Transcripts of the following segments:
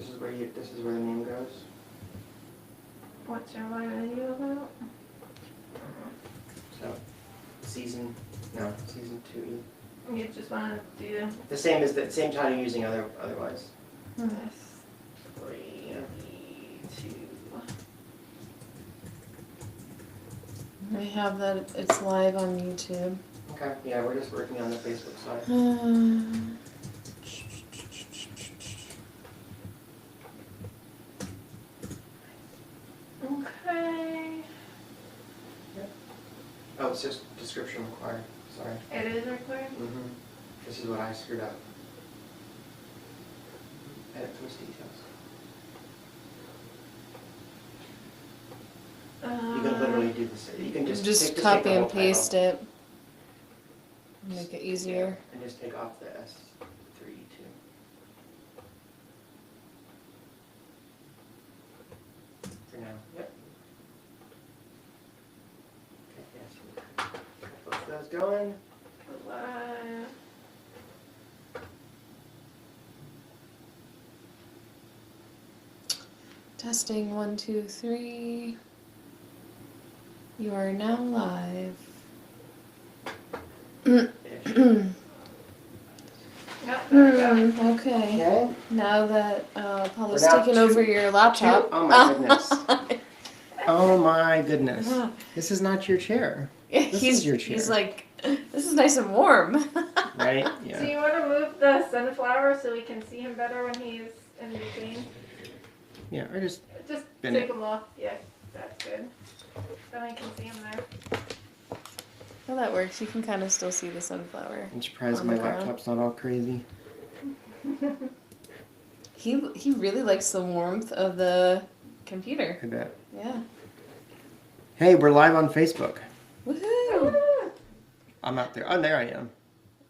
This is where the name goes. What's your line menu about? So, season 2E. You just want to do The same as the same title you're using otherwise. S3E2. I have that. It's live on YouTube. Okay. Yeah, we're just working on the Facebook side. Okay. Oh, it's just description required. Sorry. It is required? Mm-hmm. This is what I screwed up. Edit post details. You can literally do this. You can just copy take the and whole paste title. it. Make it easier. Yeah, and just take off the S3E2. For now. Yep. Okay, yes. Both of those going. Testing 1, 2, 3. You are now live. Okay. Now that Paula's taking over your laptop. Oh my goodness. Oh my goodness. This is not your chair. This is your chair. He's like, this is nice and warm. Right? Yeah. Do you want to move the sunflower so we can see him better when he's in between? Yeah, or just take him off. Yeah, that's good. Then I can see him there. Well, that works. You can kind of still see the sunflower. I'm surprised my laptop's not all crazy. He really likes the warmth of the computer. I bet. Yeah. Hey, we're live on Facebook. Woohoo! I'm out there. Oh, there I am.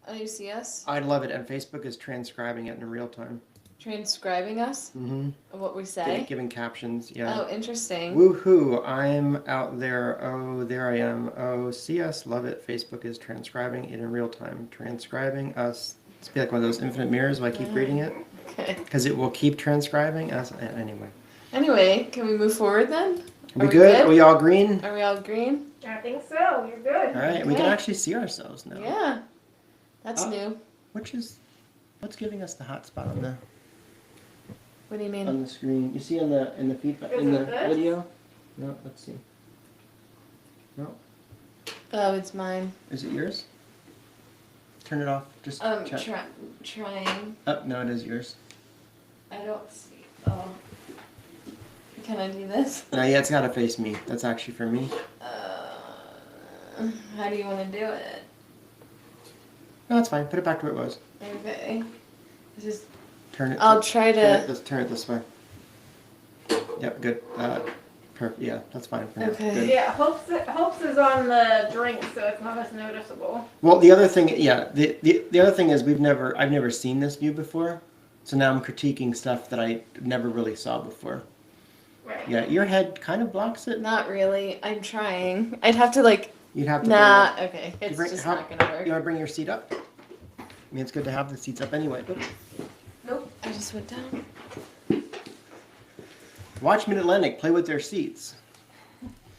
Oh, you see us? I love it, and Facebook is transcribing it in real time. Transcribing us? Mm-hmm. What we say? Giving captions, yeah. Oh, interesting. Woohoo! I'm out there. Oh, there I am. Oh, see us. Love it. Facebook is transcribing it in real time. Transcribing us. It's be like one of those infinite mirrors while I keep reading it. Okay. Because it will keep transcribing us. Anyway. Anyway, can we move forward then? Are we good? Are we all green? Are we all green? I think so. You're good. All right. We can actually see ourselves now. Yeah. That's new. What's giving us the hot spot on the... What do you mean? On the screen. You see in the feedback in the video? No, let's see. No. Oh, it's mine. Is it yours? Turn it off. Just check. Trying. Oh, no, it is yours. I don't see. Oh. Can I do this? No, yeah, it's gotta face me. That's actually for me. How do you want to do it? No, that's fine. Put it back to where it was. Okay. Just. Turn it. I'll try to. Turn it this way. Yep, good. Perfect. Yeah, that's fine for now. Okay. Good. Yeah, Hopes is on the drink, so it's not as noticeable. Well, the other thing, yeah, the other thing is I've never seen this view before, so now I'm critiquing stuff that I never really saw before. Right. Yeah, your head kind of blocks it. Not really. I'm trying. I'd have to like. You'd have to. Nah. Okay. It's just not gonna work. You want to bring your seat up? I mean, it's good to have the seats up anyway. Nope. I just went down. Watch Mid-Atlantic play with their seats.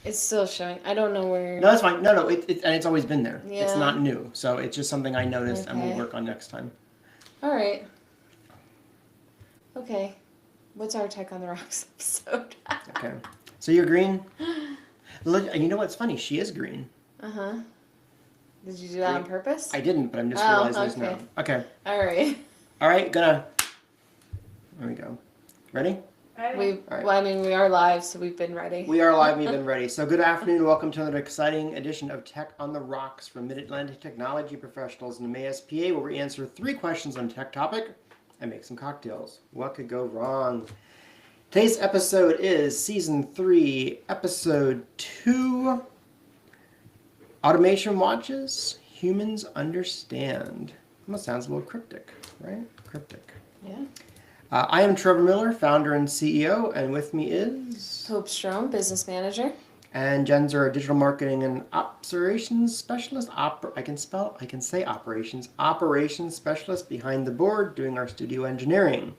It's still showing. I don't know where. No, that's fine. No, and it's always been there. Yeah. It's not new, so it's just something I noticed and we'll work on next time. All right. Okay. What's our Tech on the Rocks episode? Okay. So you're green. Look, you know what's funny? She is green. Uh-huh. Did you do that on purpose? I didn't, but I'm just realizing this okay. now. Okay. All right. All right, there we go. Ready? Well, I mean, we are live, so we've been ready. We are live, we've been ready. So good afternoon, welcome to another exciting edition of Tech on the Rocks from Mid-Atlantic Technology Professionals in the MASPA, where we answer 3 questions on tech topic and make some cocktails. What could go wrong? Today's episode is Season 3, Episode 2, Automation Watches, Humans Understand. Almost sounds a little cryptic, right? Cryptic. Yeah. I am Trevor Miller, founder and CEO, and with me is... Hope Strom, business manager. And Jen's our digital marketing and operations specialist. I can say operations. Operations specialist behind the board doing our studio engineering.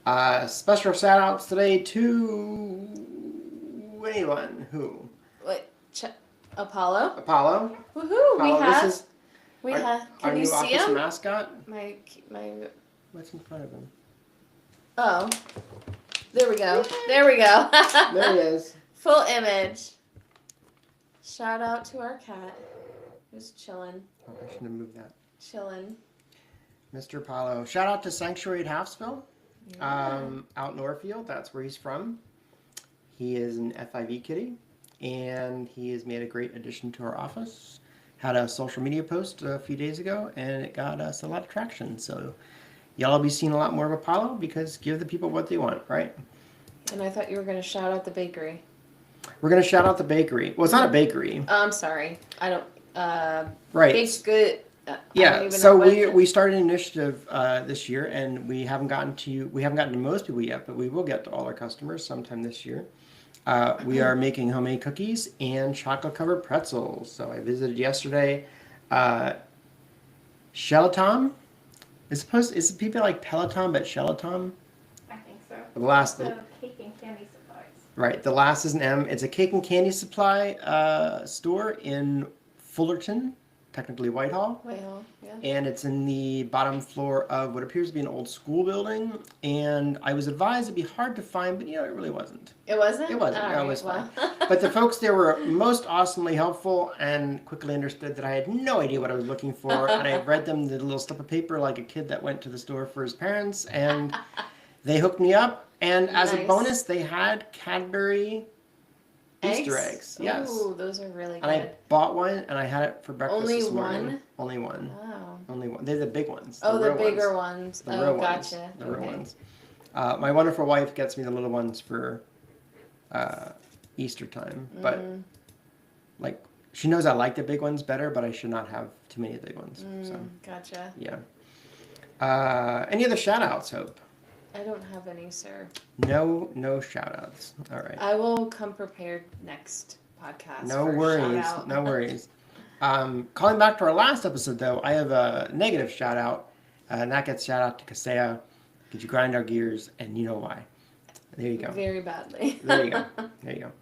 Special shout outs today to anyone who? What? Apollo? Apollo. Woohoo! Apollo, this is Our our Can you new see office him? mascot. My. What's in front of him? Oh. There we go. There we go. There he is. Full image. Shout out to our cat, who's chilling. Oh, I shouldn't have moved that. Chilling. Mr. Apollo. Shout out to Sanctuary at Halfsville, Yeah. out in Northfield. That's where he's from. He is an FIV kitty, and he has made a great addition to our office. Had a social media post a few days ago, and it got us a lot of traction. So y'all will be seeing a lot more of Apollo because give the people what they want, right? And I thought you were going to shout out the bakery. We're going to shout out the bakery. Well, it's not a bakery. Oh, I'm sorry. I don't. Right. Baked good. I Yeah, don't even so know what we started an initiative this year, and we haven't gotten to most people yet, but we will get to all our customers sometime this year. We are making homemade cookies and chocolate covered pretzels. So I visited yesterday. Shelatom. Is people like Peloton, but Shelatom? I think so. The last, The cake and candy supplies. right. The last is an M. It's a cake and candy supply store in Fullerton, technically Whitehall. Well, yeah. And it's in the bottom floor of what appears to be an old school building. And I was advised it'd be hard to find, but it really wasn't. It wasn't? It wasn't. All No, it right, was well. fine. But the folks there were most awesomely helpful and quickly understood that I had no idea what I was looking for. And I read them the little slip of paper like a kid that went to the store for his parents. And they hooked me up. And as a Nice. bonus, they had Cadbury Easter eggs. Yes. Ooh, those are really good. And I bought one and I had it for breakfast Only this morning. one? Only one. Wow. Only one. They're the big ones. Oh, the real bigger ones. The Oh, real ones. gotcha. The real Okay. ones. My wonderful wife gets me the little ones for Easter time, but like she knows I like the big ones better, but I should not have too many of the big ones. So Gotcha. yeah. Any other shout outs, Hope? I don't have any, sir. No shout outs. All right. I will come prepared next podcast. No for a worries. shout-out. No worries. Calling back to our last episode, though, I have a negative shout out, and that gets shout out to Kaseya. Could you grind our gears? And you know why. There you go. Very badly. There you go. There you go.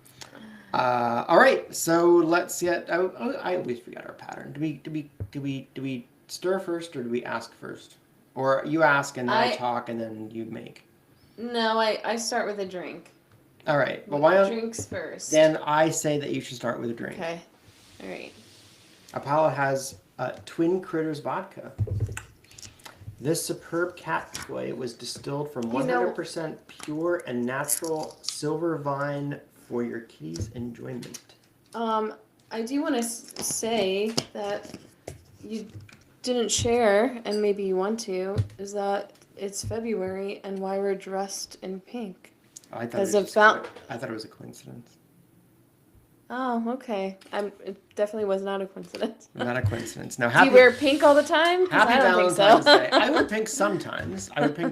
All right. So let's get. I always forget our pattern. Do we stir first or do we ask first? Or you ask and then I talk and then you make. No, I start with a drink. All right. Well, why don't drinks first? then I say that you should start with a drink. Okay. All right. Apollo has Twin Critters vodka. This superb cat toy was distilled from 100% pure and natural silver vine for your kitty's enjoyment. I do want to say that you didn't share, and maybe you want to, is that it's February and why we're dressed in pink. I thought it was a coincidence. Oh, okay. It definitely was not a coincidence. Not a coincidence. Now, Do you wear pink all the time? 'Cause Happy I don't think Valentine's so. Day. I wear pink sometimes. I'll give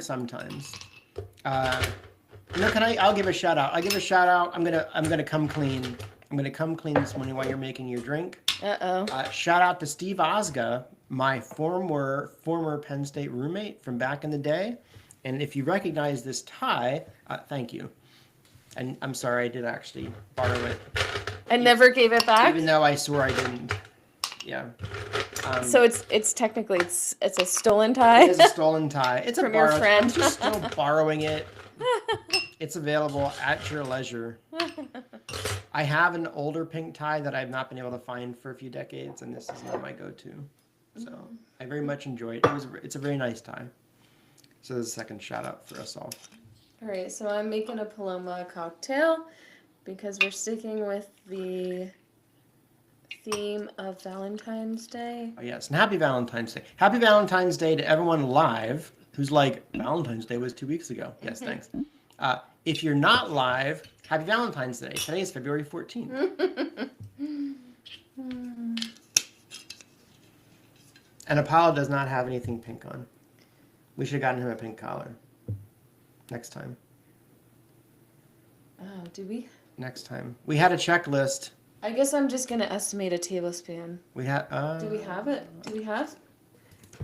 a shout out. I'm gonna come clean. I'm gonna come clean this morning while you're making your drink. Uh-oh. Shout out to Steve Osga, my former Penn State roommate from back in the day. And if you recognize this tie, thank you. And I'm sorry I did actually borrow it. And never gave it back? Even though I swore I didn't. Yeah. So it's technically it's a stolen tie? It is a stolen tie. It's From a your borrowed. friend. I'm just still borrowing it. It's available at your leisure. I have an older pink tie that I've not been able to find for a few decades, and this is now my go-to. So I very much enjoy it. It's a very nice tie. So there's a second shout out for us all. All right, so I'm making a Paloma cocktail because we're sticking with the theme of Valentine's Day. Oh yes, and happy Valentine's Day. Happy Valentine's Day to everyone live who's like, Valentine's Day was 2 weeks ago. Yes, thanks. If you're not live, happy Valentine's Day. Today is February 14th. And Apollo does not have anything pink on. We should have gotten him a pink collar. Next time. Oh, do we? Next time. We had a checklist. I guess I'm just going to estimate a tablespoon. We had. Do we have it? Do we have?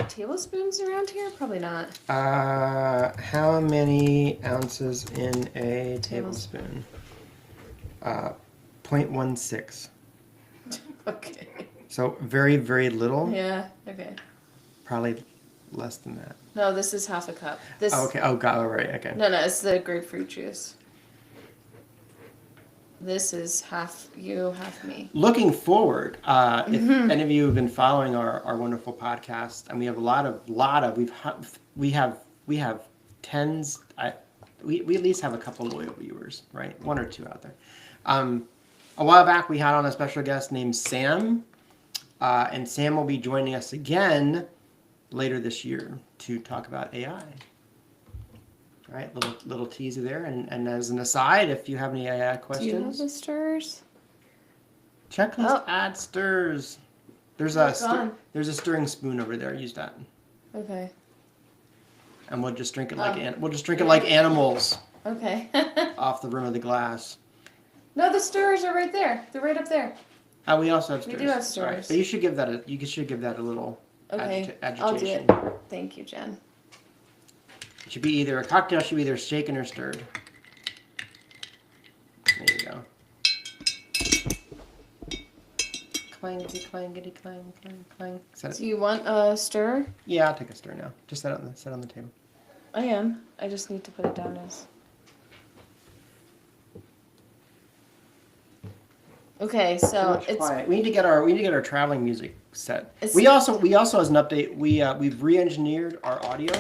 tablespoons around here? Probably not. How many ounces in a tablespoon? 0.16. Okay. So very, very little. Yeah. Okay. Probably less than that. No, this is half a cup. This. Oh, okay. Oh, got it. Right. Okay. No, it's the grapefruit juice. This is half you, half me. Looking forward, if any of you have been following our wonderful podcast, and we have we have tens. We at least have a couple loyal viewers, right? One or two out there. A while back, we had on a special guest named Sam, and Sam will be joining us again later this year to talk about AI. All right, little teaser there, and as an aside, if you have any AI questions, Do you have the stirrers? checklist add stirs. There's a stirring spoon over there. Use that, Okay. and we'll just drink it like animals Okay. off the rim of the glass. No, the stirrers are right there. They're right up there. We also have stirs. We do have All stirs. right, but you should give that a little Okay. agitation. I'll do it. Thank you, Jen. It should be either a cocktail should be either shaken or stirred. There you go. Clangety, clangety, clang, clang, clang. Set it. Do you want a stir? Yeah, I'll take a stir now. Just set it on the table. I am. I just need to put it down as. Okay, so it's quiet. We need to get our traveling music set. We also as an update we've re-engineered our audio.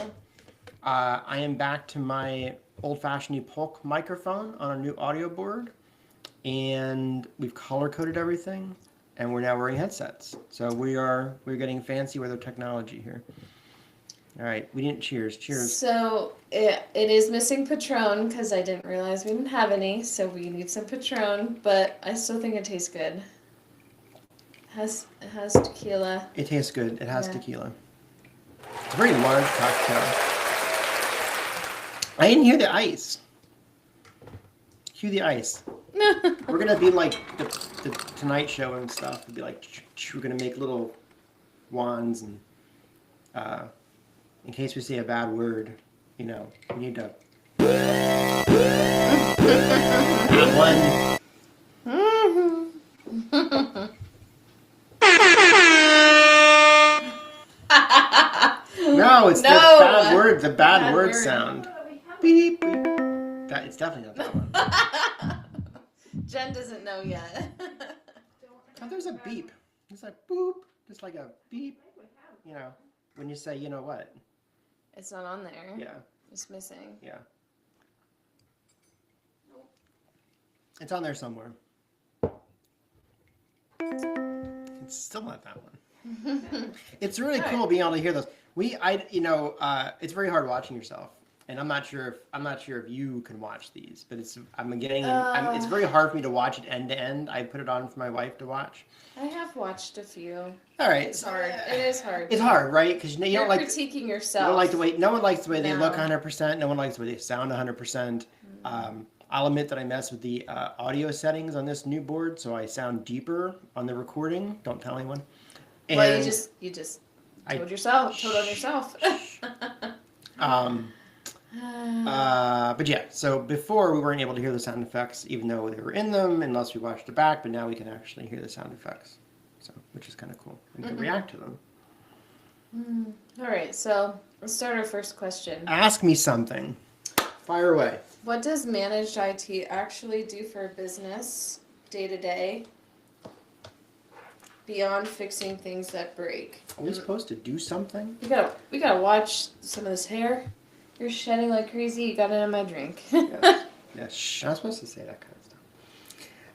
I am back to my old-fashioned Polk microphone on a new audio board, and we've color-coded everything, and we're now wearing headsets. So we're getting fancy with our technology here. All right, we didn't cheers. So it is missing Patron because I didn't realize we didn't have any, so we need some Patron. But I still think it tastes good. It has tequila. It tastes good. It has tequila. It's a very large cocktail. I didn't hear the ice. Cue the ice. We're gonna be like the Tonight Show and stuff. We'll be like, we're gonna make little wands, and in case we say a bad word, we need to. One. No, it's the bad word. The bad word sound. Beep. It's definitely not that one. Jen doesn't know yet. Oh, there's a beep. It's like boop, just like a beep. When you say, you know what? It's not on there. Yeah. It's missing. Yeah. It's on there somewhere. It's still not that one. It's really cool being able to hear those. It's very hard watching yourself, and I'm not sure if you can watch these, but it's very hard for me to watch it end to end. I put it on for my wife to watch. I have watched a few. All right, it's hard. It is hard. It's hard, right? Because you don't like critiquing yourself. You don't like the way. No one likes the way they look 100%. No one likes the way they sound 100%. I'll admit that I messed with the audio settings on this new board, so I sound deeper on the recording. Don't tell anyone. And well, you just told on yourself. But yeah, so before we weren't able to hear the sound effects, even though they were in them, unless we watched it back. But now we can actually hear the sound effects, which is kind of cool. We can react to them. All right, so let's start our first question. Ask me something. Fire away. What does managed IT actually do for business day to day? Beyond fixing things that break. Are we supposed to do something? We gotta watch some of this hair. You're shedding like crazy. You got it in my drink. Yes. I'm not supposed to say that kind of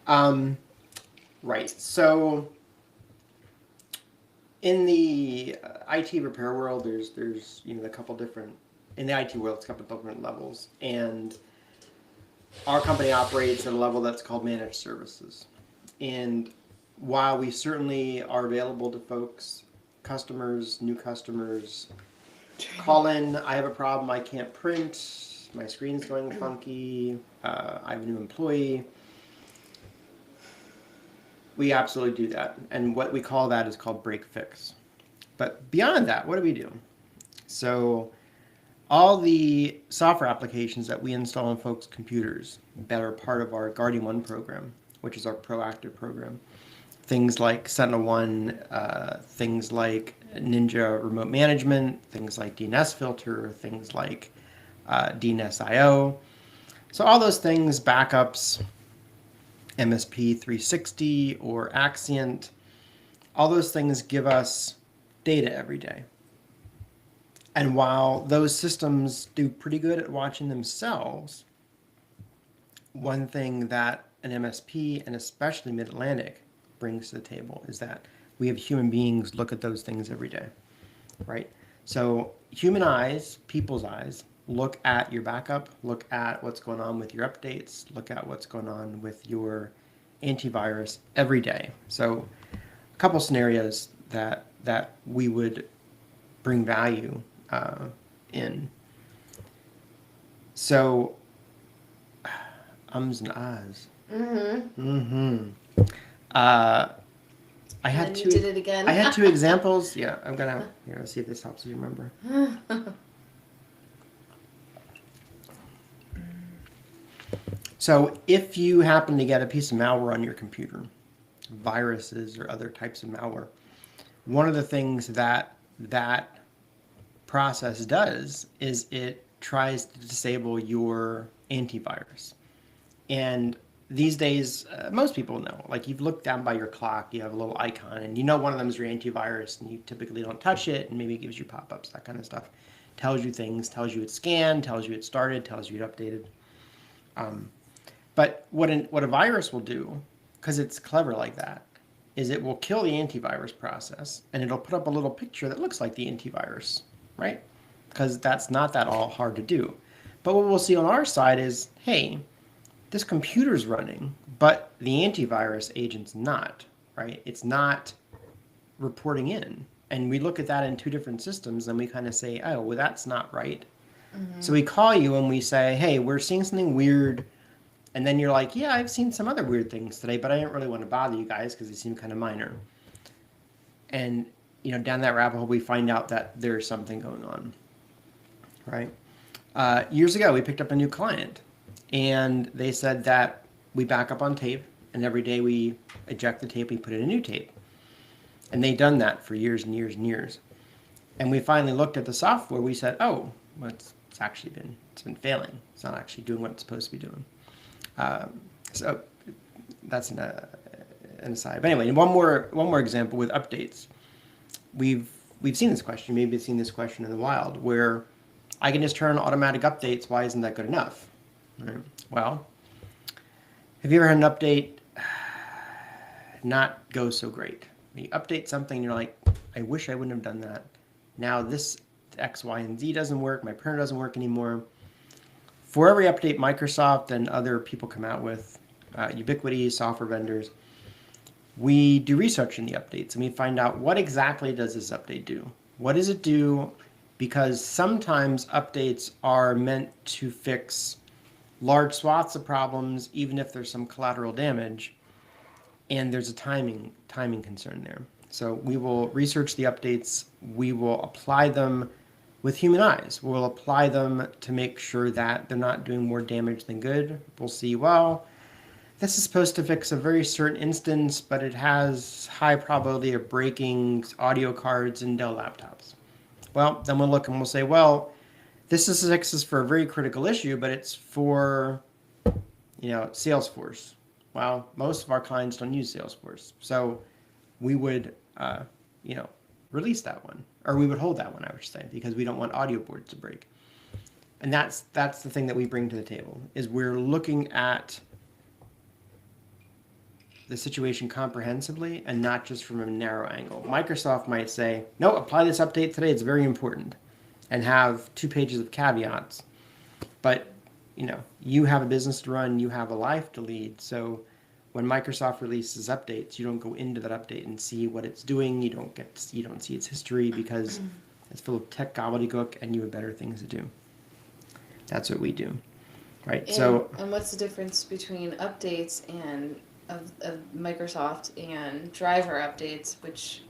stuff. Right. So, in the IT repair world, there's a couple different. In the IT world, it's a couple different levels, and our company operates at a level that's called managed services. And while we certainly are available to folks, customers, new customers, call in, I have a problem, I can't print, my screen's going funky, I have a new employee. We absolutely do that. And what we call that is called break fix. But beyond that, what do we do? So all the software applications that we install on folks' computers that are part of our Guardian One program, which is our proactive program, things like Sentinel-1, things like Ninja Remote Management, things like DNS Filter, things like DNS-IO. So all those things, backups, MSP 360 or Axient, all those things give us data every day. And while those systems do pretty good at watching themselves, one thing that an MSP, and especially Mid-Atlantic, brings to the table is that we have human beings look at those things every day, right? So human eyes, people's eyes, look at your backup, look at what's going on with your updates, look at what's going on with your antivirus every day. So a couple scenarios that we would bring value in. So ums and ahs. I had two. Did it again. I had two examples. Yeah, I'm gonna see if this helps you remember. So if you happen to get a piece of malware on your computer, viruses or other types of malware, one of the things that process does is it tries to disable your antivirus. And these days, most people know, like you've looked down by your clock, you have a little icon, and you know one of them is your antivirus, and you typically don't touch it, and maybe it gives you pop-ups, that kind of stuff. Tells you things, tells you it's scanned, tells you it started, tells you it updated. But what a virus will do, because it's clever like that, is it will kill the antivirus process, and it'll put up a little picture that looks like the antivirus, right? Because that's not that all hard to do. But what we'll see on our side is, hey, this computer's running, but the antivirus agent's not, right? It's not reporting in. And we look at that in two different systems, and we kind of say, oh, well, that's not right. So we call you and we say, hey, we're seeing something weird. And then you're like, yeah, I've seen some other weird things today, but I didn't really want to bother you guys because they seem kind of minor. And, down that rabbit hole, we find out that there's something going on, right? Years ago, we picked up a new client, and they said that we back up on tape, and every day we eject the tape, we put in a new tape. And they'd done that for years and years and years. And we finally looked at the software, we said, oh, well, it's been failing. It's not actually doing what it's supposed to be doing. So that's an aside. But anyway, one more example with updates. We've seen this question. Maybe you've seen this question in the wild, where I can just turn on automatic updates. Why isn't that good enough? Right. Well, have you ever had an update not go so great? You update something, and you're like, I wish I wouldn't have done that. Now this X, Y, and Z doesn't work. My printer doesn't work anymore. For every update Microsoft and other people come out with, Ubiquity, software vendors, we do research in the updates and we find out what exactly does this update do? What does it do? Because sometimes updates are meant to fix large swaths of problems, even if there's some collateral damage, and there's a timing concern there. So we will research the updates, we will apply them with human eyes. We'll apply them to make sure that they're not doing more damage than good. We'll see, well, this is supposed to fix a very certain instance, but it has high probability of breaking audio cards in Dell laptops. Well, then we'll look and we'll say, well, this is fixes for a very critical issue, but it's for, Salesforce. Well, most of our clients don't use Salesforce. So we would, release that one. Or we would hold that one, I would say, because we don't want audio boards to break. And that's the thing that we bring to the table, is we're looking at the situation comprehensively and not just from a narrow angle. Microsoft might say, no, apply this update today, it's very important, and have 2 pages of caveats. But, you have a business to run, you have a life to lead, so when Microsoft releases updates, you don't go into that update and see what it's doing. You don't see its history because it's full of tech gobbledygook, and you have better things to do. That's what we do, right? And what's the difference between updates and of Microsoft and driver updates, which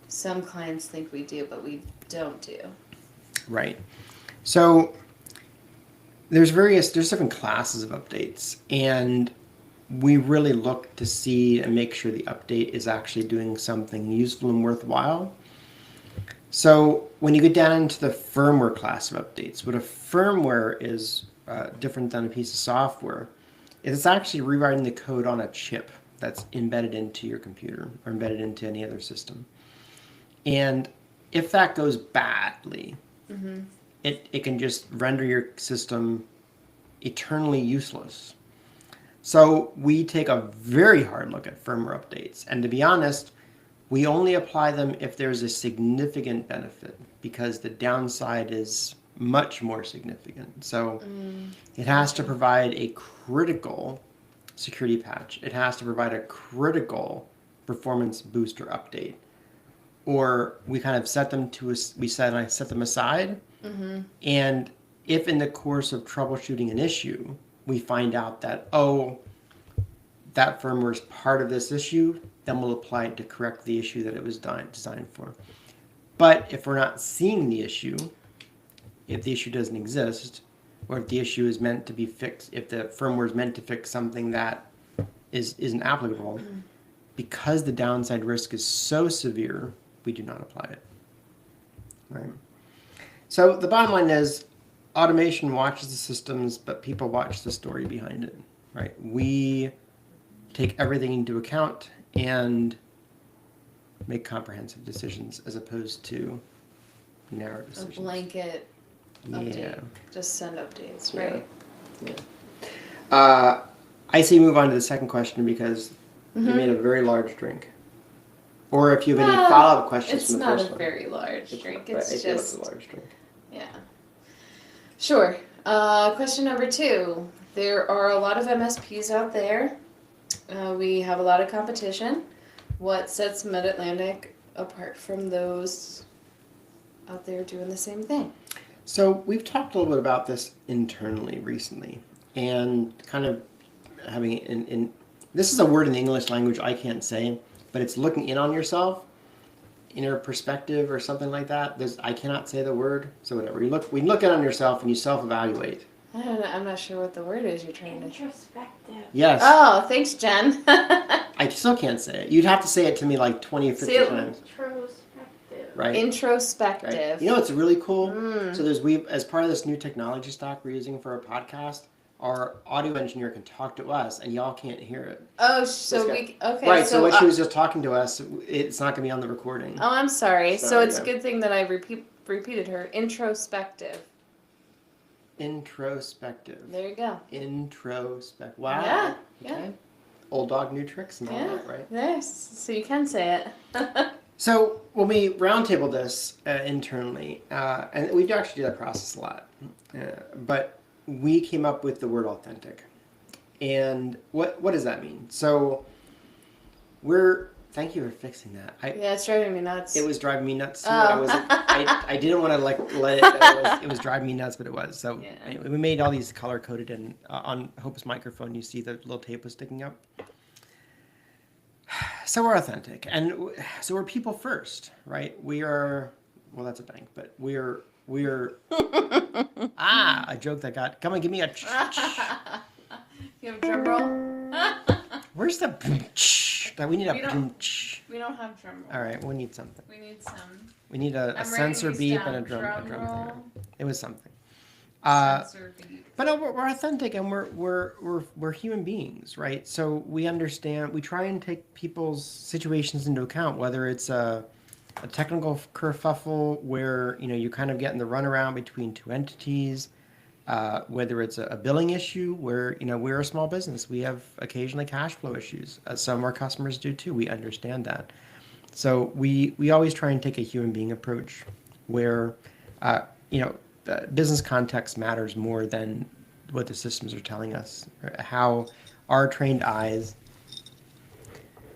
some clients think we do, but we don't do. Right. So there's different classes of updates, and we really look to see and make sure the update is actually doing something useful and worthwhile. So when you get down into the firmware class of updates, what a firmware is different than a piece of software, is it's actually rewriting the code on a chip that's embedded into your computer or embedded into any other system. And if that goes badly, it can just render your system eternally useless. So we take a very hard look at firmware updates. And to be honest, we only apply them if there's a significant benefit, because the downside is much more significant. So it has to provide a critical security patch. It has to provide a critical performance booster update. Or we kind of set them aside. And if in the course of troubleshooting an issue, we find out that, that firmware is part of this issue, then we'll apply it to correct the issue that it was designed for. But if we're not seeing the issue, if the issue doesn't exist, or if the issue is meant to be fixed, if the firmware is meant to fix something that isn't applicable, because the downside risk is so severe, we do not apply it. Right. So the bottom line is, automation watches the systems, but people watch the story behind it. Right. We take everything into account and make comprehensive decisions as opposed to narrow decisions. A blanket update. Yeah. Just send updates, right? Yeah. I say move on to the second question because you made a very large drink. Or if you have any follow-up questions from the first one. It's not a very large drink. It's just a large drink. Yeah. Sure. Question number 2. There are a lot of MSPs out there. We have a lot of competition. What sets Mid-Atlantic apart from those out there doing the same thing? So we've talked a little bit about this internally recently, and kind of having in this is a word in the English language I can't say, but it's looking in on yourself, inner perspective or something like that. I cannot say the word, so whatever. We look in on yourself and you self-evaluate. I don't know, I'm not sure what the word is you're trying to... Introspective. Yes. Oh, thanks, Jen. I still can't say it. You'd have to say it to me like 20 or 50 times. Introspective. Right. Introspective. Right. You know what's really cool? So as part of this new technology stack we're using for our podcast, our audio engineer can talk to us and y'all can't hear it. Oh, so we... Okay. Right, so what she was just talking to us, it's not going to be on the recording. Oh, I'm sorry. So it's a yeah. good thing that I repeated her. Introspective. Introspective. There you go. Introspective. Wow. Yeah. Okay. Yeah. Old dog, new tricks and all Yeah. that, right? Yes. So you can say it. So when we roundtabled this internally, and we actually do that process a lot, but we came up with the word authentic. And what does that mean? So thank you for fixing that. Yeah, it's driving me nuts. It was driving me nuts too. Oh. I didn't want to let it. It was driving me nuts, but it was. So Yeah. anyway, we made all these color coded, and on Hope's microphone, you see the little tape was sticking up. So we're authentic, and so we're people first, right? We are. Well, that's a bank, but we're. A joke that got. Come on, give me a. You have a drum roll? Where's the? We need a. We don't have drum roll. All right, we need something. We need some. We need a sensor beep and a drum thing. It was something. Sensor beep. But no, we're authentic and we're human beings, right? So we understand. We try and take people's situations into account, whether it's a technical kerfuffle where you kind of get in the runaround between two entities, whether it's a billing issue where we're a small business, we have occasionally cash flow issues. Some of our customers do too. We understand that. So we always try and take a human being approach where, business context matters more than what the systems are telling us. How our trained eyes.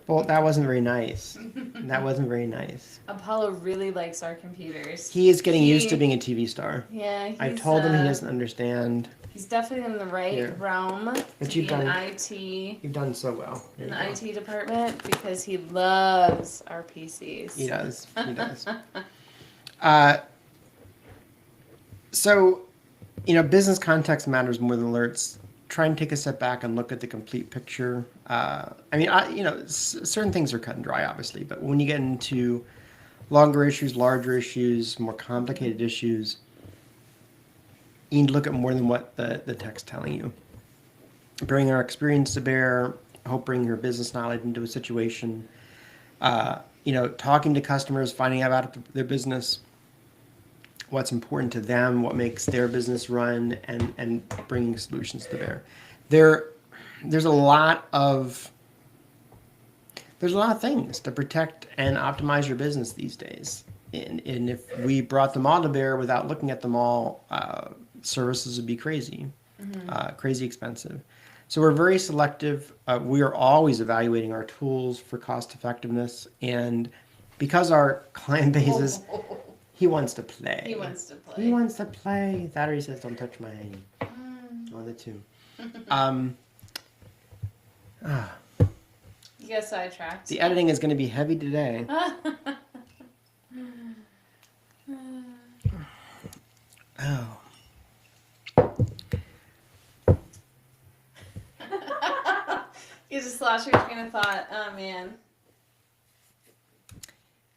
Well, that wasn't very nice. That wasn't very nice. Apollo really likes our computers. He is getting used to being a TV star. Yeah, I've told him he doesn't understand. He's definitely in the right Yeah. realm But to you've be in done- IT, You've done so well. There in you the go. IT department because he loves our PCs. He does. He does. Uh, so, business context matters more than alerts. Try and take a step back and look at the complete picture. Certain things are cut and dry, obviously, but when you get into longer issues, larger issues, more complicated issues, you need to look at more than what the tech's telling you. Bring our experience to bear, help bring your business knowledge into a situation. Talking to customers, finding out about their business, what's important to them, what makes their business run, and bringing solutions to bear. There's a lot of things to protect and optimize your business these days. And if we brought them all to bear without looking at them all, services would be crazy, crazy expensive. So we're very selective. We are always evaluating our tools for cost effectiveness. And because our client base is, he wants to play. He wants to play. He wants to play. Thaddery says, don't touch my One of the two. You get sidetracked. The editing is going to be heavy today. Oh. You just lost your train of thought. Oh man.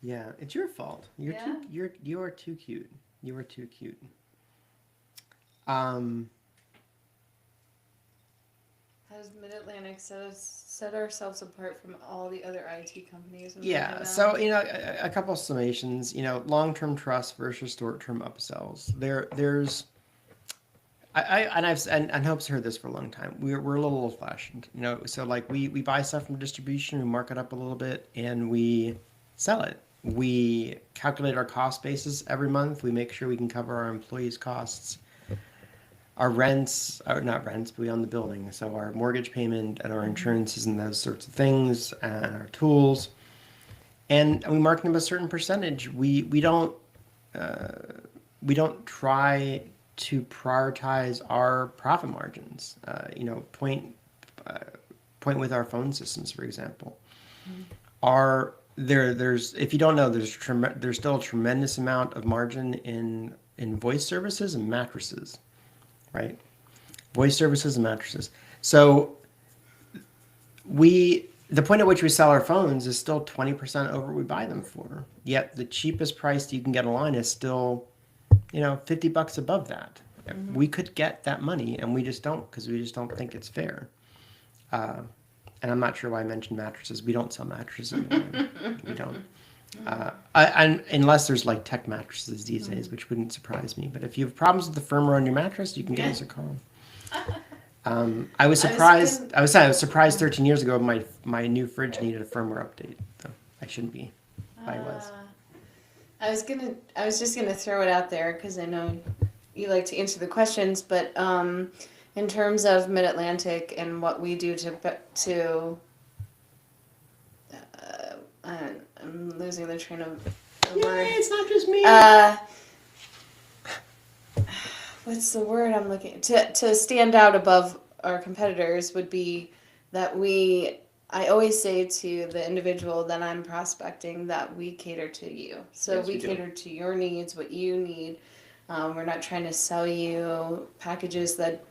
Yeah, it's your fault. You are too cute. You are too cute. Has Mid-Atlantic set ourselves apart from all the other IT companies? Yeah, so a couple of summations. Long-term trust versus short-term upsells. There's and Hope's heard this for a long time. We're a little old-fashioned. So like we buy stuff from distribution, we mark it up a little bit, and we sell it. We calculate our cost basis every month. We make sure we can cover our employees' costs. Our rents, or not rents, but we own the building. So our mortgage payment and our insurances and those sorts of things, and our tools. And we mark them a certain percentage. We don't try to prioritize our profit margins. Point with our phone systems, for example. There's if you don't know, there's still a tremendous amount of margin in voice services and mattresses. Right? Voice services and mattresses. So the point at which we sell our phones is still 20% over what we buy them for. Yet the cheapest price you can get online is still, $50 above that. Mm-hmm. We could get that money, and we just don't, because we just don't think it's fair. And I'm not sure why I mentioned mattresses. We don't sell mattresses anymore. We don't. Unless there's like tech mattresses these days, which wouldn't surprise me. But if you have problems with the firmware on your mattress, you can give us a call. I was surprised. I was surprised 13 years ago. My new fridge needed a firmware update. So I shouldn't be. I was. I was just gonna throw it out there because I know you like to answer the questions, but in terms of Mid-Atlantic and what we do to I'm losing the train of the word. It's not just me. What's the word I'm looking to stand out above our competitors would be that I always say to the individual that I'm prospecting that we cater to you. So yes, we cater to your needs, what you need. We're not trying to sell you packages that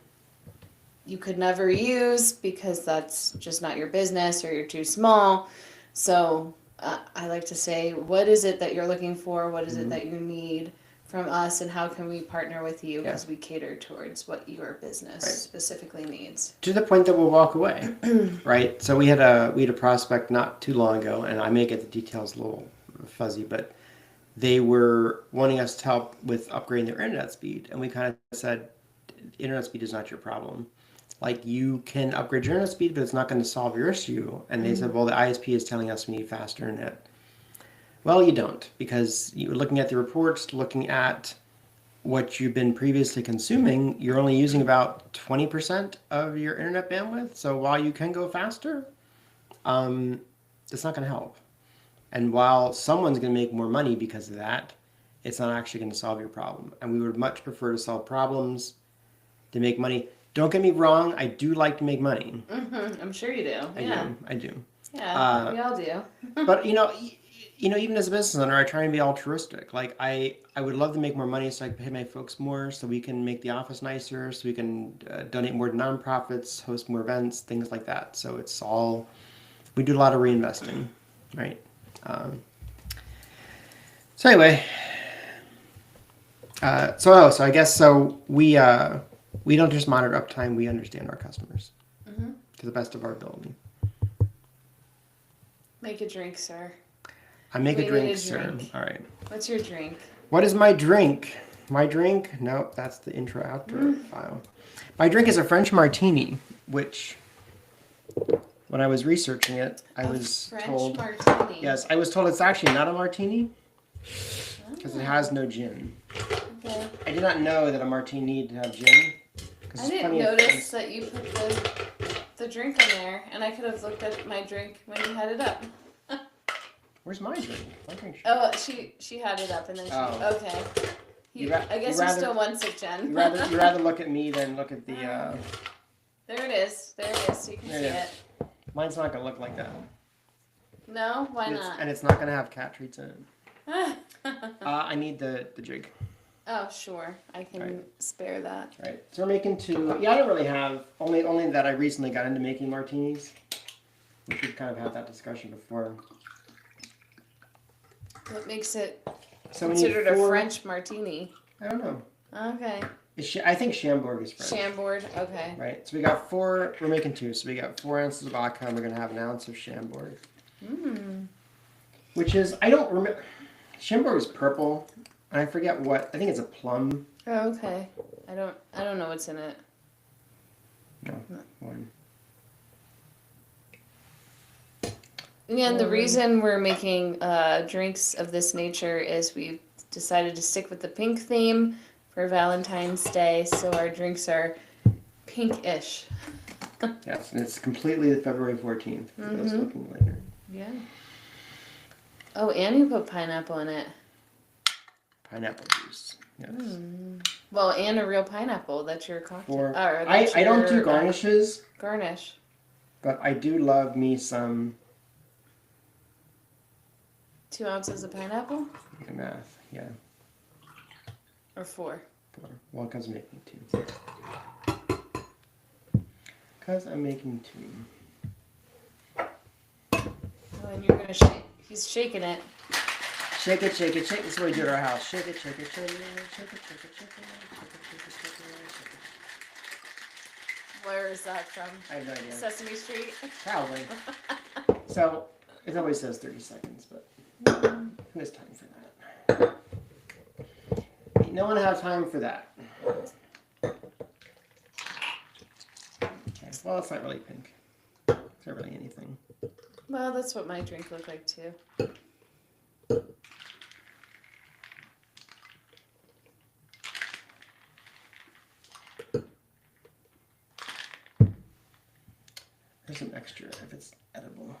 you could never use because that's just not your business or you're too small. So I like to say, what is it that you're looking for? What is it that you need from us, and how can we partner with you because we cater towards what your business specifically needs? To the point that we'll walk away, right? So we had a prospect not too long ago, and I may get the details a little fuzzy, but they were wanting us to help with upgrading their internet speed, and we kind of said, internet speed is not your problem. Like, you can upgrade your internet speed, but it's not going to solve your issue. And they said, well, the ISP is telling us we need faster internet. Well, you don't, because you're looking at the reports, looking at what you've been previously consuming, you're only using about 20% of your internet bandwidth. So while you can go faster, it's not going to help. And while someone's going to make more money because of that, it's not actually going to solve your problem. And we would much prefer to solve problems to make money. Don't get me wrong, I do like to make money. I'm sure you do. I do. Yeah, we all do. But even as a business owner, I try and be altruistic. Like I would love to make more money so I can pay my folks more, so we can make the office nicer, so we can donate more to nonprofits, host more events, things like that. So it's all, we do a lot of reinvesting, right? So anyway, so I guess we don't just monitor uptime; we understand our customers to the best of our ability. Make a drink, sir. I make a We drink, need a sir. drink. All right. What's your drink? What is my drink? My drink? Nope, that's the intro-outro file. My drink is a French martini, which, when I was researching it, I was told. Martini. Yes, I was told it's actually not a martini because it has no gin. Okay. I did not know that a martini needed to have gin. I didn't notice that you put the drink in there, and I could have looked at my drink when you had it up. Where's my drink? My drink. Oh, she had it up, and then she. Oh. Okay. I guess you you rather- still wants it, Jen. You rather look at me than look at the. There it is. There it is. So you can see it. Mine's not gonna look like that. No, why not? And it's not gonna have cat treats in it. I need the jig. Oh, sure. I can spare that. Right. So we're making two. Yeah, I don't really have only that I recently got into making martinis. We should kind of have that discussion before. What makes it So considered a French martini? I don't know. Okay. I think Chambord is French. Chambord. Okay. Right. So we got four. We're making two. So we got 4 ounces of vodka, and we're gonna have an ounce of Chambord. Which is, I don't remember. Chambord is purple, and I forget what. I think it's a plum. Oh, okay. I don't know what's in it. No. One. Yeah, and the reason we're making drinks of this nature is we decided to stick with the pink theme for Valentine's Day, so our drinks are pink-ish. Yes, and it's completely February 14th for those looking later. Yeah. Oh, and you put pineapple in it. Pineapple juice. Yes. Well, and a real pineapple. That's your cocktail. I don't do garnishes, Garnish. but I do love me some. 2 ounces of pineapple? Math, yeah. Or 4? 4. Well, because I'm making 2. Because I'm making 2. Oh, and you're gonna shake. He's shaking it. Shake it, shake it, shake it. This is what we do at our house. Shake it, shake it, shake it, shake it, shake it, shake it, shake it. Where is that from? I have no idea. Sesame Street? Probably. So, it always says 30 seconds, but who has time for that? Ain't no one have time for that. Okay. Well, it's not really pink. It's not really anything. Well, that's what my drink looked like too. There's some extra if it's edible.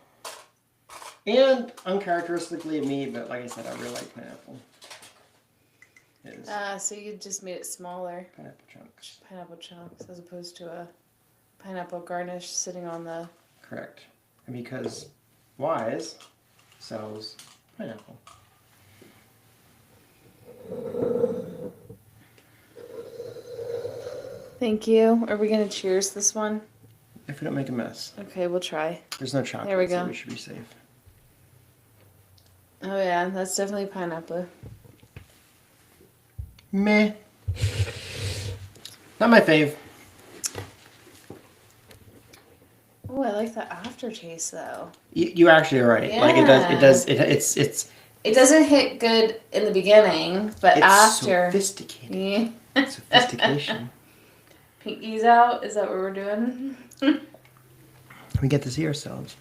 And uncharacteristically of me, but like I said, I really like pineapple. It is So you just made it smaller. pineapple chunks. Pineapple chunks as opposed to a pineapple garnish sitting on the... Correct. And because Wise sells pineapple. Thank you. Are we going to cheers this one? If we don't make a mess. Okay, we'll try. There's no chocolate, There we so go. we should be safe. Oh yeah, that's definitely pineapple. Meh. Not my fave. Oh, I like the aftertaste though. You actually are right. Like it does. It doesn't hit good in the beginning, but It's after. sophisticated. Yeah. Sophistication. Pinkies out. Is that what we're doing? We get to see ourselves.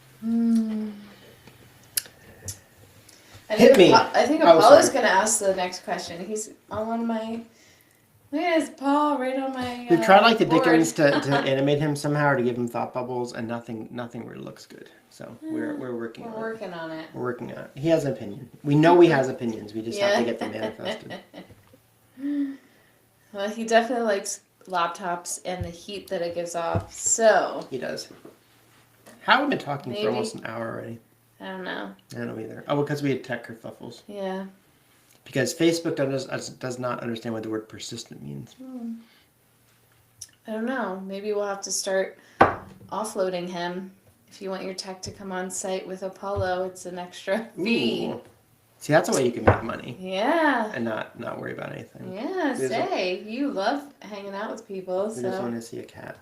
I think Apollo's sorry. gonna ask the next question. He's on my. Look at his paw right on my. We've tried like the board. Dickens to animate him somehow or to give him thought bubbles, and nothing really looks good. So we're working on it. We're working on it. We're working on it. He has an opinion. We know he has opinions. We just have to get them manifested. Well, he definitely likes laptops and the heat that it gives off. So He does. How have we been talking Maybe. for almost an hour already? I don't know. I don't know either. Oh, because we had tech kerfuffles. Yeah. Because Facebook does not understand what the word persistent means. I don't know. Maybe we'll have to start offloading him. If you want your tech to come on site with Apollo, it's an extra fee. Ooh. See, that's a way you can make money Yeah. and not worry about anything. Yeah, There's say. You love hanging out with people, We just so. want to see a cat.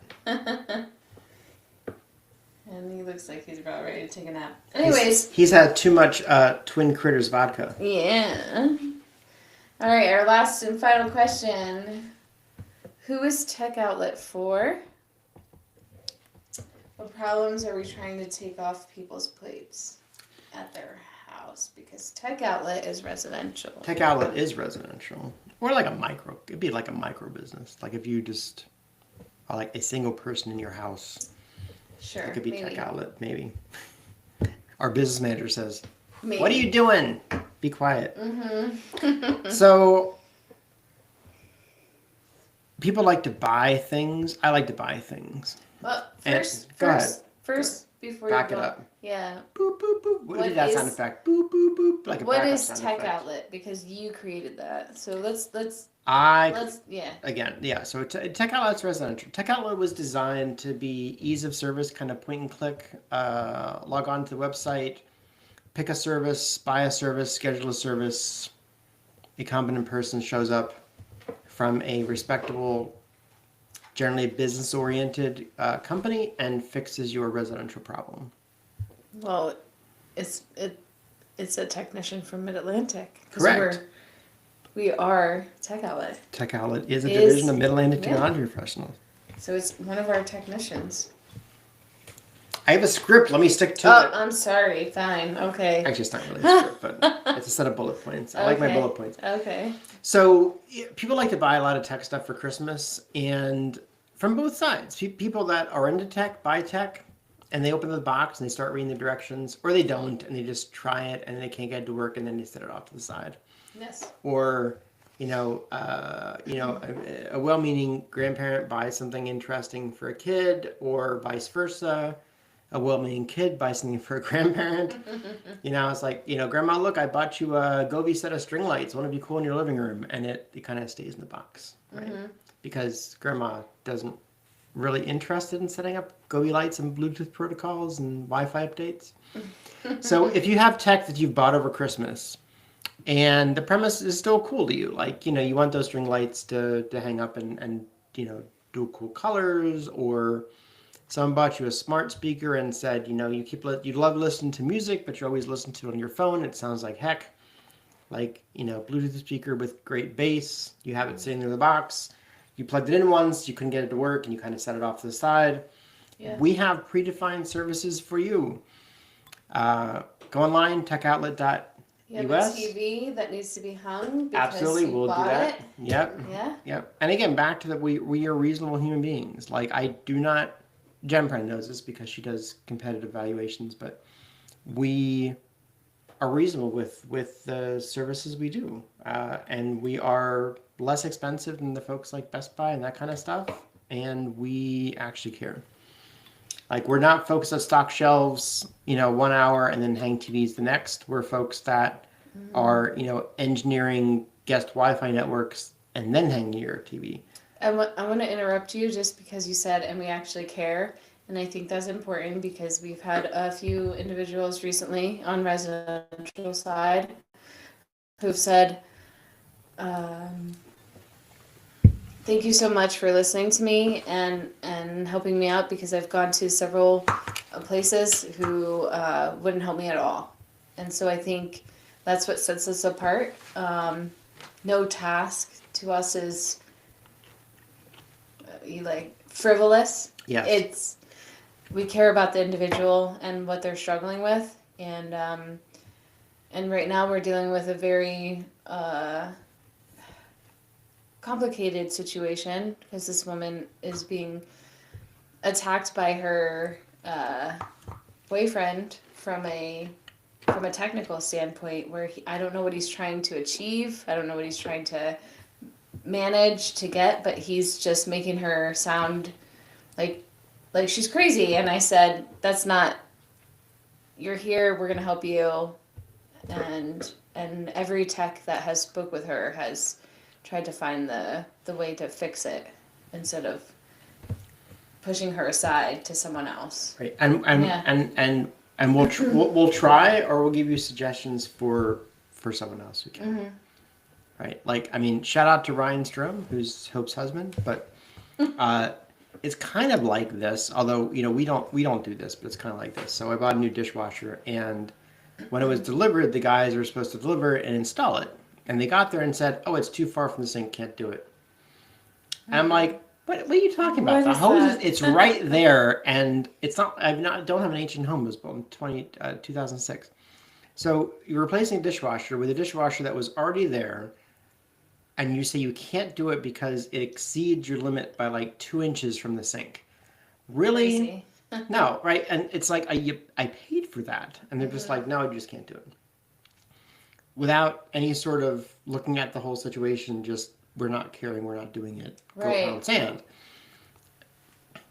And he looks like he's about ready to take a nap. Anyways. He's had too much Twin Critters vodka. Yeah. All right, our last and final question. Who is Tech Outlet for? What problems are we trying to take off people's plates at their house? Because Tech Outlet is residential. Tech Outlet is residential. Or like it'd be like a micro business. Like if you just are like a single person in your house. Sure. It could be maybe. Tech Outlet, maybe. Our business manager says, Maybe. "What are you doing? Be quiet." Mm-hmm. So people like to buy things. I like to buy things. Well, And- go ahead. first, before Back you it go, up. yeah. Boop boop boop. What What did that is- sound effect? Boop boop boop. Like a What backup is sound Tech effect. Outlet? Because you created that. So let's yeah. Again, yeah. So Tech Outlet's residential. Tech Outlet was designed to be ease of service, kind of point and click. Log on to the website, pick a service, buy a service, schedule a service. A competent person shows up from a respectable, generally business-oriented company and fixes your residential problem. Well, it's a technician from Mid Atlantic. Correct. We are Tech Outlet, Tech Outlet is a Is- division of Mid-Atlantic yeah. Technology Professionals. so it's one of our technicians. I have a script. Let me stick to Oh, it. I'm sorry. Fine. Okay. Actually, it's not really a script, but it's a set of bullet points. I like my Okay. bullet points. Okay. So people like to buy a lot of tech stuff for Christmas, and from both sides. People that are into tech buy tech, and they open the box and they start reading the directions, or they don't and they just try it and they can't get it to work and then they set it off to the side. Yes. Or a well-meaning grandparent buys something interesting for a kid, or vice versa. A well-meaning kid buys something for a grandparent. It's like, Grandma, look, I bought you a Gobi set of string lights. Won't it be cool in your living room? And it kind of stays in the box, right? Mm-hmm. Because Grandma doesn't really interested in setting up Gobi lights and Bluetooth protocols and Wi-Fi updates. So if you have tech that you've bought over Christmas, and the premise is still cool to you, like, you want those string lights to hang up and do cool colors, or someone bought you a smart speaker and said, you love listening to music, but you always listen to it on your phone. It sounds like heck. Like, Bluetooth speaker with great bass. You have it sitting in the box. You plugged it in once, you couldn't get it to work, and you kind of set it off to the side. Yeah. We have predefined services for you. Go online, techoutlet.us. You have a TV that needs to be hung because Absolutely, you we'll do bought that. it. Yep. Yeah. Yep. And again, back to that, we are reasonable human beings. Like, I do not, Jen probably knows this because she does competitive valuations, but we are reasonable with the services we do. And we are less expensive than the folks like Best Buy and that kind of stuff. And we actually care. Like, we're not focused on stock shelves, 1 hour and then hang TVs the next. We're folks that are, engineering guest Wi-Fi networks and then hang your TV. I want to interrupt you just because you said, and we actually care. And I think that's important because we've had a few individuals recently on residential side who've said, thank you so much for listening to me and helping me out, because I've gone to several places who wouldn't help me at all. And so I think that's what sets us apart. No task to us is frivolous. Yes. We care about the individual and what they're struggling with, and right now we're dealing with a very complicated situation because this woman is being attacked by her boyfriend from a technical standpoint, where I don't know what he's trying to achieve. I don't know what he's trying to manage to get, but he's just making her sound like she's crazy. And I said, that's not, you're here, we're going to help you. And every tech that has spoke with her has tried to find the way to fix it instead of pushing her aside to someone else. Right. And we'll try, or we'll give you suggestions for someone else who can. Mm-hmm. Right. Like, I mean, shout out to Ryan Strom, who's Hope's husband, but it's kind of like this, although, you know, we don't do this, but it's kind of like this. So I bought a new dishwasher, and when it was delivered, the guys were supposed to deliver it and install it. And they got there and said, oh, it's too far from the sink, can't do it. And I'm like, what are you talking about? The hose, it's right there, and it's not, don't have an ancient home. It was built in 2006. So you're replacing a dishwasher with a dishwasher that was already there, and you say you can't do it because it exceeds your limit by like 2 inches from the sink. Really? No, right? And it's like, I paid for that. And they're just like, no, you just can't do it. Without any sort of looking at the whole situation, just, we're not caring, we're not doing it. Right. Go pound sand.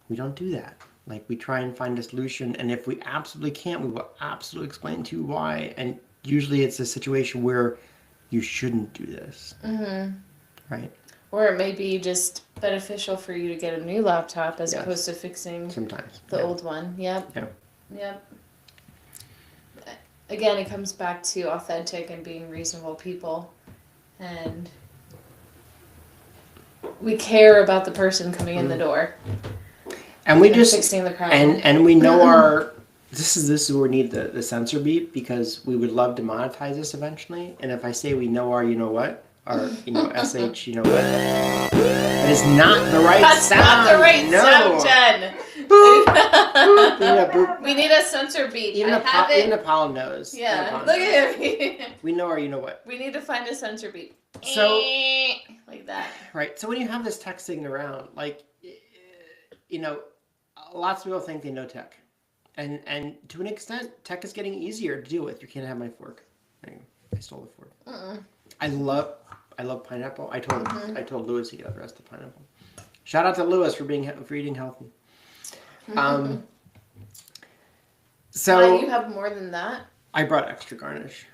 We don't do that. Like, we try and find a solution, and if we absolutely can't, we will absolutely explain to you why. And usually it's a situation where you shouldn't do this. Mm-hmm. Right? Or it may be just beneficial for you to get a new laptop as Yes. opposed to fixing Sometimes. the old one. Yep. Yeah. Yep. Again, it comes back to authentic and being reasonable people. And we care about the person coming in the door. And we just fixing the problem. And we know our this is where we need the censor beep, because we would love to monetize this eventually. And if I say we know our, you know what, our, you know, sh, you know what, that is not the right That's sound. not the right no. sound, Jen. Boop, boop, yeah, boop. We need a censor beat. Even Apollo knows. Yeah, Apollo look knows. at him. We know our, you know what. We need to find a censor beat. So like that. right. So when you have this tech sitting around, like, you know, lots of people think they know tech. And to an extent, tech is getting easier to deal with. You can't have my fork. I stole the fork. I love pineapple. I told Lewis he could have the rest of the pineapple. Shout out to Lewis for eating healthy. So You have more than that, I brought extra garnish.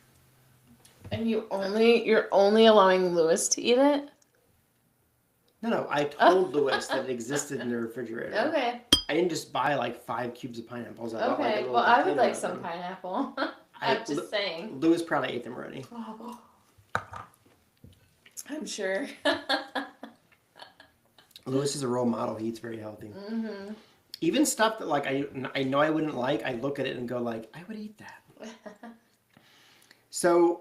and you're only allowing Lewis to eat it. No, I told Lewis that it existed in the refrigerator. Okay. I didn't just buy like 5 cubes of pineapples. I bought, like, a Okay. little Well, I would container like of some them. pineapple. I'm just saying. Lewis probably ate them already. I'm sure. Lewis is a role model. He eats very healthy. Mm-hmm. Even stuff that like I know I wouldn't like, I look at it and go like, I would eat that. So,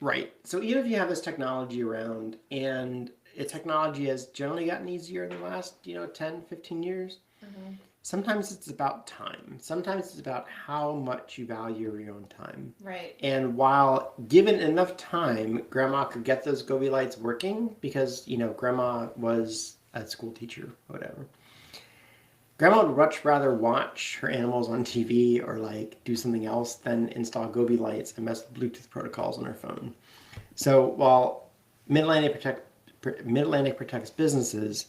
right. So even if you have this technology around, and technology has generally gotten easier in the last, 10, 15 years, sometimes it's about time. Sometimes it's about how much you value your own time. Right. And while given enough time, Grandma could get those Gobi lights working, because, Grandma was a school teacher or whatever. Grandma would much rather watch her animals on TV or like do something else than install Gobi lights and mess with Bluetooth protocols on her phone. So while Mid-Atlantic protects businesses,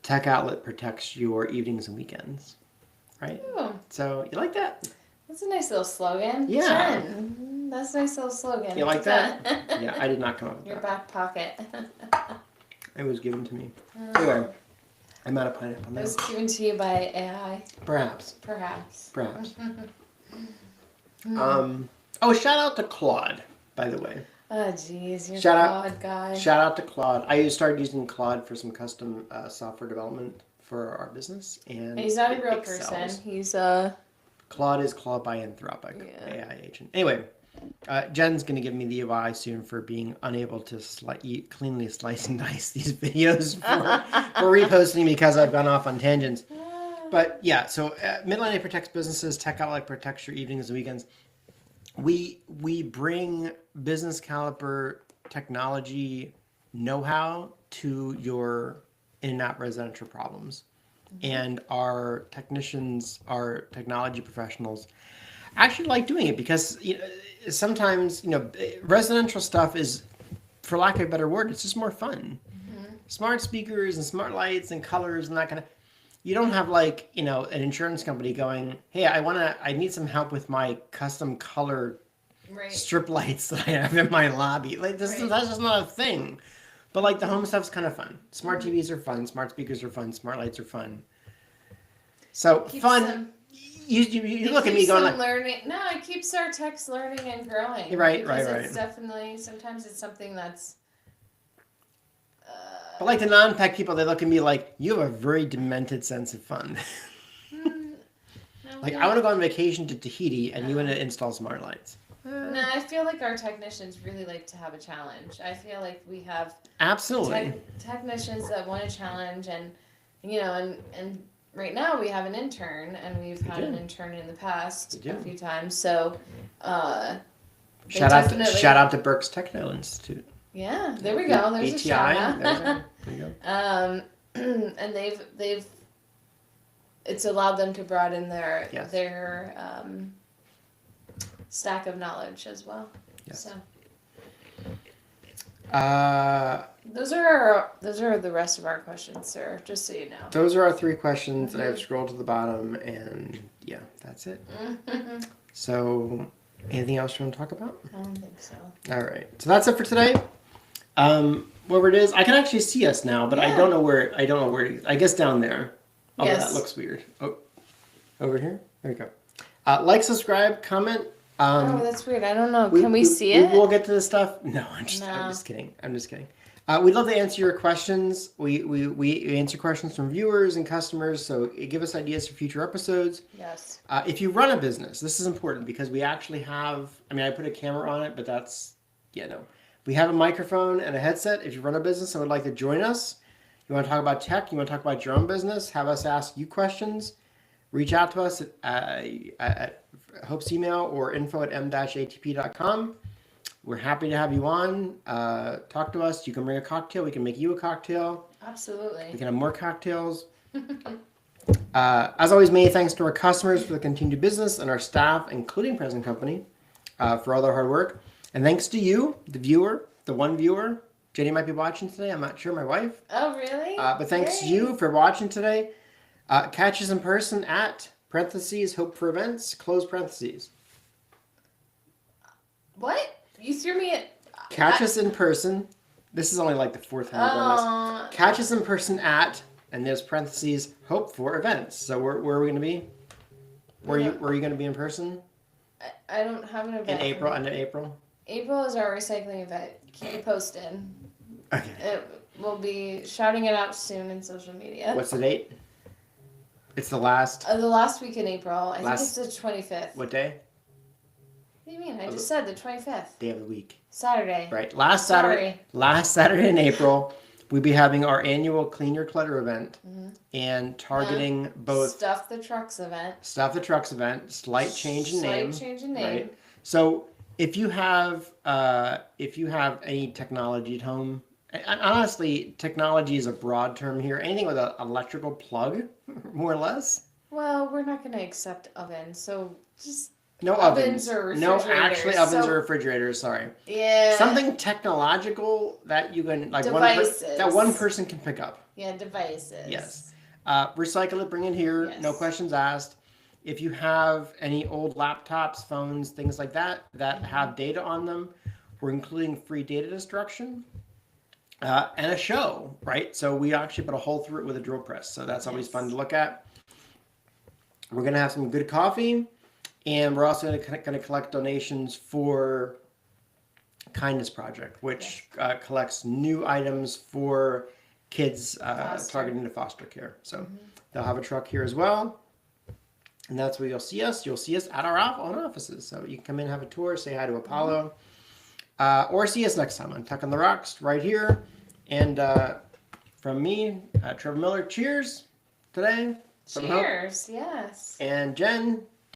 Tech Outlet protects your evenings and weekends, right? Ooh, So you like that? that's a nice little slogan. Yeah. Jen, that's a nice little slogan. You like that? Yeah, I did not come up with Your that. back pocket. It was given to me. Anyway, I'm out of pineapple It now. was given to you by AI, Perhaps. perhaps. Shout out to Claude, by the way. Oh, jeez, you're Shout out- Claude guy. Shout out to Claude. I started using Claude for some custom software development for our business, and He's not a it real excels. person. He's Claude is Claude by Anthropic, Yeah. AI agent. Anyway, Jen's going to give me the advice soon for being unable to cleanly slice and dice these videos for reposting because I've gone off on tangents. But yeah, so Mid-Atlantic protects businesses, Tech Outlet protects your evenings and weekends. We bring business caliber technology know-how to your in and out residential problems. And our technicians, our technology professionals actually like doing it because sometimes residential stuff is for lack of a better word, it's just more fun. Mm-hmm. Smart speakers and smart lights and colors and that kind of. You don't have like, you know, an insurance company going, hey, I need some help with my custom color Right. strip lights that I have in my lobby. Like that's just not a thing. But like the home stuff's kind of fun. Smart TVs are fun. Smart speakers are fun. Smart lights are fun. So fun. You look at me going like, learning. No, it keeps our techs learning and growing. Right. It's definitely, sometimes it's something that's. But like the non-tech people, they look at me like, you have a very demented sense of fun. Like I want to go on vacation to Tahiti and you want to install smart lights. No, I feel like our technicians really like to have a challenge. I feel like we have absolutely technicians that want a challenge, and you know, and right now we have an intern, and we've had an intern in the past a few times. So, shout out to Berk's Techno Institute. Yeah, there we go. There's BTI. a shout out. There you go. And they've it's allowed them to broaden their stack of knowledge as well. Yes. So those are the rest of our questions, sir, just so you know. Those are our 3 questions that I've scrolled to the bottom, and yeah, that's it. So anything else you want to talk about? I don't think so. All right, so that's it for today. Wherever it is, I can actually see us now, but I don't know where it is. I guess down there. Oh, that looks weird. Oh, over here. There you go. Like, subscribe, comment. Oh, that's weird. I don't know. Can we see it? We'll get to this stuff. No, I'm just kidding. We'd love to answer your questions. We answer questions from viewers and customers, so give us ideas for future episodes. Yes. If you run a business, this is important because we actually have, I put a camera on it, but that's, we have a microphone and a headset. If you run a business and would like to join us, you want to talk about tech, you want to talk about your own business, have us ask you questions, reach out to us at Hope's email or info@m-atp.com. We're happy to have you on. Talk to us. You can bring a cocktail. We can make you a cocktail. Absolutely. We can have more cocktails. As always, many thanks to our customers for the continued business and our staff, including Present Company, for all their hard work. And thanks to you, the viewer, the one viewer. Jenny might be watching today. I'm not sure. My wife. Oh, really? But thanks to you for watching today. Catch us in person at Hope for Events, close parentheses. What? You threw me at... Catch us in person. This is only like the 4th time I've done this. Catch us in person at, and there's parentheses, Hope for Events. So where are we going to be? Where are you going to be in person? I don't have an event. In April, end of April? April is our recycling event. Keep it posted. Okay. We'll be shouting it out soon in social media. What's the date? It's the last... the last week in April. I think it's the 25th. What day? What do you mean? I just said the 25th. Day of the week. Saturday. Right. Last Saturday in April, we'll be having our annual Clean Your Clutter event and targeting both... Stuff the Trucks event. Slight change in name. Right. So if you have any technology at home, and honestly, technology is a broad term here. Anything with an electrical plug, more or less. Well, we're not going to accept ovens, so just... No ovens or refrigerators. No, actually ovens or refrigerators, sorry. Yeah. Something technological that you can, like devices. That one person can pick up. Yeah, devices. Yes. Recycle it, bring it here, no questions asked. If you have any old laptops, phones, things like that have data on them, we're including free data destruction and a show, right? So we actually put a hole through it with a drill press. So that's always fun to look at. We're going to have some good coffee. And we're also going to collect donations for Kindness Project, which collects new items for kids targeting to foster care. So they'll have a truck here as well. And that's where you'll see us. You'll see us at our own offices. So you can come in, have a tour, say hi to Apollo, or see us next time on Tech on the Rocks right here. And from me, Trevor Miller, cheers today. Cheers, yes. And Jen,